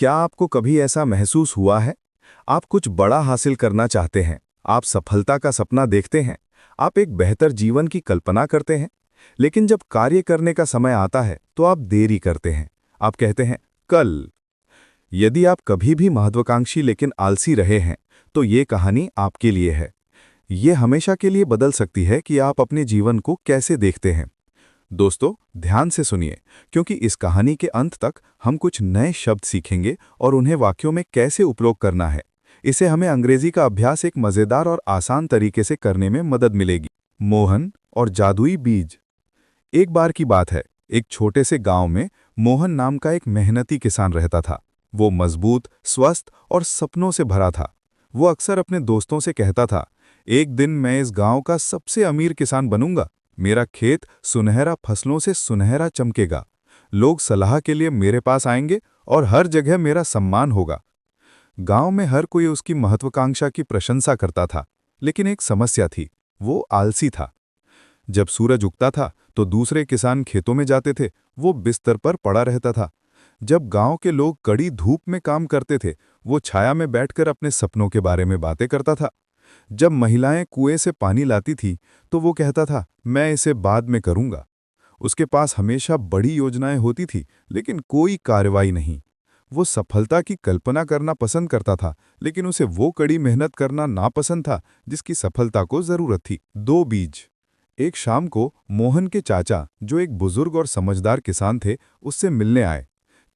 क्या आपको कभी ऐसा महसूस हुआ है? आप कुछ बड़ा हासिल करना चाहते हैं, आप सफलता का सपना देखते हैं, आप एक बेहतर जीवन की कल्पना करते हैं, लेकिन जब कार्य करने का समय आता है तो आप देरी करते हैं। आप कहते हैं, कल। यदि आप कभी भी महत्वाकांक्षी लेकिन आलसी रहे हैं, तो ये कहानी आपके लिए है। ये हमेशा के लिए बदल सकती है कि आप अपने जीवन को कैसे देखते हैं। दोस्तों, ध्यान से सुनिए, क्योंकि इस कहानी के अंत तक हम कुछ नए शब्द सीखेंगे और उन्हें वाक्यों में कैसे उपयोग करना है। इसे हमें अंग्रेजी का अभ्यास एक मजेदार और आसान तरीके से करने में मदद मिलेगी। मोहन और जादुई बीज। एक बार की बात है, एक छोटे से गांव में मोहन नाम का एक मेहनती किसान रहता था। वो मजबूत, स्वस्थ और सपनों से भरा था। वो अक्सर अपने दोस्तों से कहता था, एक दिन मैं इस गांव का सबसे अमीर किसान बनूंगा। मेरा खेत सुनहरा फसलों से सुनहरा चमकेगा। लोग सलाह के लिए मेरे पास आएंगे और हर जगह मेरा सम्मान होगा। गांव में हर कोई उसकी महत्वाकांक्षा की प्रशंसा करता था, लेकिन एक समस्या थी, वो आलसी था। जब सूरज उगता था तो दूसरे किसान खेतों में जाते थे, वो बिस्तर पर पड़ा रहता था। जब गांव के लोग कड़ी धूप में काम करते थे, वो छाया में बैठकर अपने सपनों के बारे में बातें करता था। जब महिलाएं कुएं से पानी लाती थी तो वो कहता था, मैं इसे बाद में करूंगा। उसके पास हमेशा बड़ी योजनाएं होती थी, लेकिन कोई कार्रवाई नहीं। वो सफलता की कल्पना करना पसंद करता था, लेकिन उसे वो कड़ी मेहनत करना नापसंद था जिसकी सफलता को जरूरत थी। दो बीज। एक शाम को मोहन के चाचा, जो एक बुजुर्ग और समझदार किसान थे, उससे मिलने आए।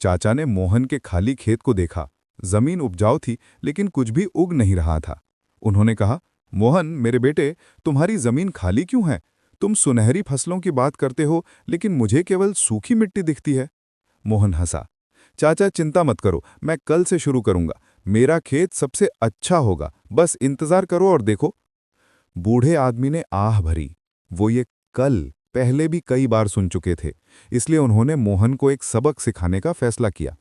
चाचा ने मोहन के खाली खेत को देखा। जमीन उपजाऊ थी, लेकिन कुछ भी उग नहीं रहा था। उन्होंने कहा, मोहन मेरे बेटे, तुम्हारी जमीन खाली क्यों है? तुम सुनहरी फसलों की बात करते हो, लेकिन मुझे केवल सूखी मिट्टी दिखती है। मोहन हंसा। चाचा चिंता मत करो, मैं कल से शुरू करूंगा। मेरा खेत सबसे अच्छा होगा, बस इंतजार करो और देखो। बूढ़े आदमी ने आह भरी। वो ये कल पहले भी कई बार सुन चुके थे, इसलिए उन्होंने मोहन को एक सबक सिखाने का फैसला किया।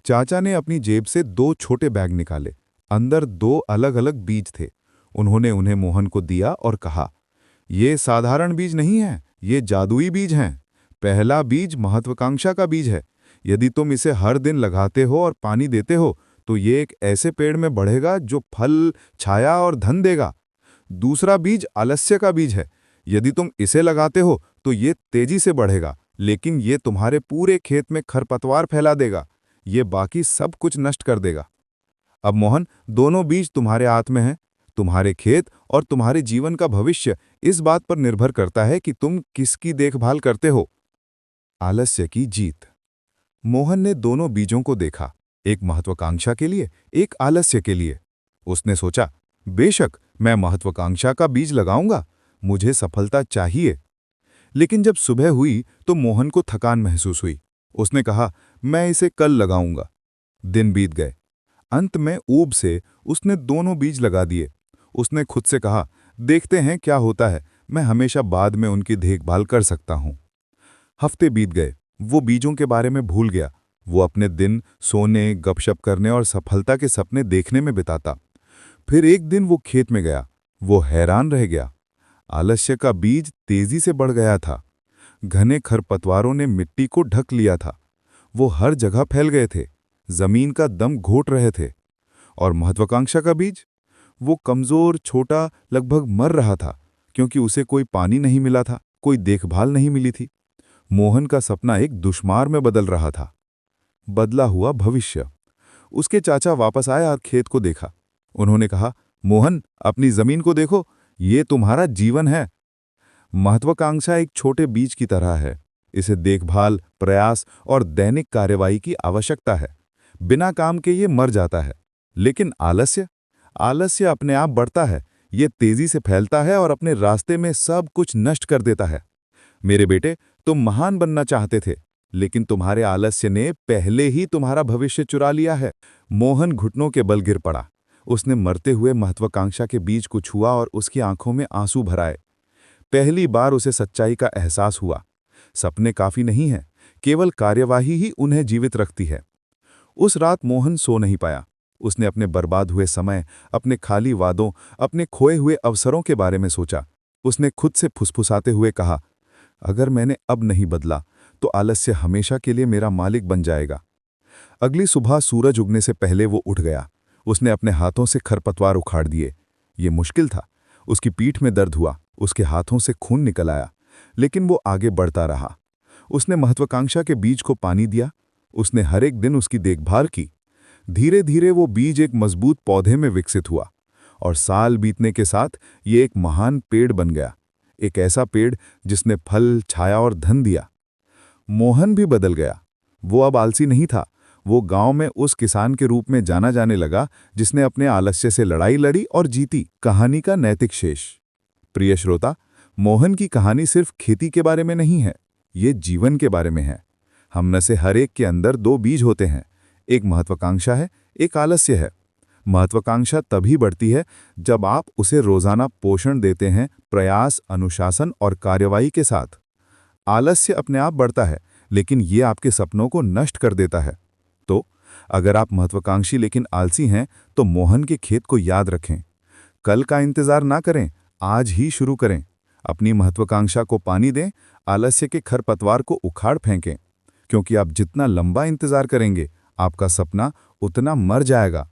चाचा ने अपनी जेब से दो छोटे बैग निकाले। अंदर दो अलग अलग बीज थे। उन्होंने उन्हें मोहन को दिया और कहा, ये साधारण बीज नहीं है, ये जादुई बीज हैं। पहला बीज महत्वाकांक्षा का बीज है। यदि तुम इसे हर दिन लगाते हो और पानी देते हो तो ये एक ऐसे पेड़ में बढ़ेगा जो फल, छाया और धन देगा। दूसरा बीज आलस्य का बीज है। यदि तुम इसे लगाते हो तो ये तेजी से बढ़ेगा, लेकिन ये तुम्हारे पूरे खेत में खरपतवार फैला देगा। ये बाकी सब कुछ नष्ट कर देगा। अब मोहन, दोनों बीज तुम्हारे हाथ में हैं। तुम्हारे खेत और तुम्हारे जीवन का भविष्य इस बात पर निर्भर करता है कि तुम किसकी देखभाल करते हो। आलस्य की जीत। मोहन ने दोनों बीजों को देखा, एक महत्वाकांक्षा के लिए, एक आलस्य के लिए। उसने सोचा, बेशक मैं महत्वाकांक्षा का बीज लगाऊंगा, मुझे सफलता चाहिए। लेकिन जब सुबह हुई तो मोहन को थकान महसूस हुई। उसने कहा, मैं इसे कल लगाऊंगा। दिन बीत गए। अंत में ऊब से उसने दोनों बीज लगा दिए। उसने खुद से कहा, देखते हैं क्या होता है, मैं हमेशा बाद में उनकी देखभाल कर सकता हूं। हफ्ते बीत गए। वो बीजों के बारे में भूल गया। वो अपने दिन सोने, गपशप करने और सफलता के सपने देखने में बिताता। फिर एक दिन वो खेत में गया। वो हैरान रह गया। आलस्य का बीज तेजी से बढ़ गया था। घने खरपतवारों ने मिट्टी को ढक लिया था। वो हर जगह फैल गए थे, जमीन का दम घोट रहे थे। और महत्वाकांक्षा का बीज, वो कमजोर, छोटा, लगभग मर रहा था, क्योंकि उसे कोई पानी नहीं मिला था, कोई देखभाल नहीं मिली थी। मोहन का सपना एक दुश्मार में बदल रहा था। बदला हुआ भविष्य। उसके चाचा वापस आए और खेत को देखा। उन्होंने कहा, मोहन, अपनी जमीन को देखो, ये तुम्हारा जीवन है। महत्वाकांक्षा एक छोटे बीज की तरह है। इसे देखभाल, प्रयास और दैनिक कार्यवाही की आवश्यकता है। बिना काम के ये मर जाता है। लेकिन आलस्य, आलस्य अपने आप बढ़ता है। ये तेजी से फैलता है और अपने रास्ते में सब कुछ नष्ट कर देता है। मेरे बेटे, तुम महान बनना चाहते थे, लेकिन तुम्हारे आलस्य ने पहले ही तुम्हारा भविष्य चुरा लिया है। मोहन घुटनों के बल गिर पड़ा। उसने मरते हुए महत्वाकांक्षा के बीज को छुआ और उसकी आंखों में आंसू भराए। पहली बार उसे सच्चाई का एहसास हुआ। सपने काफी नहीं हैं, केवल कार्यवाही ही उन्हें जीवित रखती है। उस रात मोहन सो नहीं पाया। उसने अपने बर्बाद हुए समय, अपने खाली वादों, अपने खोए हुए अवसरों के बारे में सोचा। उसने खुद से फुसफुसाते हुए कहा, अगर मैंने अब नहीं बदला तो आलस्य हमेशा के लिए मेरा मालिक बन जाएगा। अगली सुबह सूरज उगने से पहले वो उठ गया। उसने अपने हाथों से खरपतवार उखाड़ दिए। ये मुश्किल था। उसकी पीठ में दर्द हुआ, उसके हाथों से खून निकल आया, लेकिन वो आगे बढ़ता रहा। उसने महत्वाकांक्षा के बीज को पानी दिया। उसने हर एक दिन उसकी देखभाल की। धीरे धीरे वो बीज एक मजबूत पौधे में विकसित हुआ और साल बीतने के साथ ये एक महान पेड़ बन गया। एक ऐसा पेड़ जिसने फल, छाया और धन दिया। मोहन भी बदल गया। वो अब आलसी नहीं था। वो गांव में उस किसान के रूप में जाना जाने लगा जिसने अपने आलस्य से लड़ाई लड़ी और जीती। कहानी का नैतिक शेष। प्रिय श्रोता, मोहन की कहानी सिर्फ खेती के बारे में नहीं है, ये जीवन के बारे में है। हम में से हर एक के अंदर दो बीज होते हैं, एक महत्वाकांक्षा है, एक आलस्य है। महत्वाकांक्षा तभी बढ़ती है जब आप उसे रोजाना पोषण देते हैं, प्रयास, अनुशासन और कार्यवाही के साथ। आलस्य अपने आप बढ़ता है, लेकिन ये आपके सपनों को नष्ट कर देता है। तो अगर आप महत्वाकांक्षी लेकिन आलसी हैं, तो मोहन के खेत को याद रखें। कल का इंतजार ना करें, आज ही शुरू करें। अपनी महत्वाकांक्षा को पानी दें, आलस्य के खरपतवार को उखाड़ फेंकें, क्योंकि आप जितना लंबा इंतजार करेंगे, आपका सपना उतना मर जाएगा।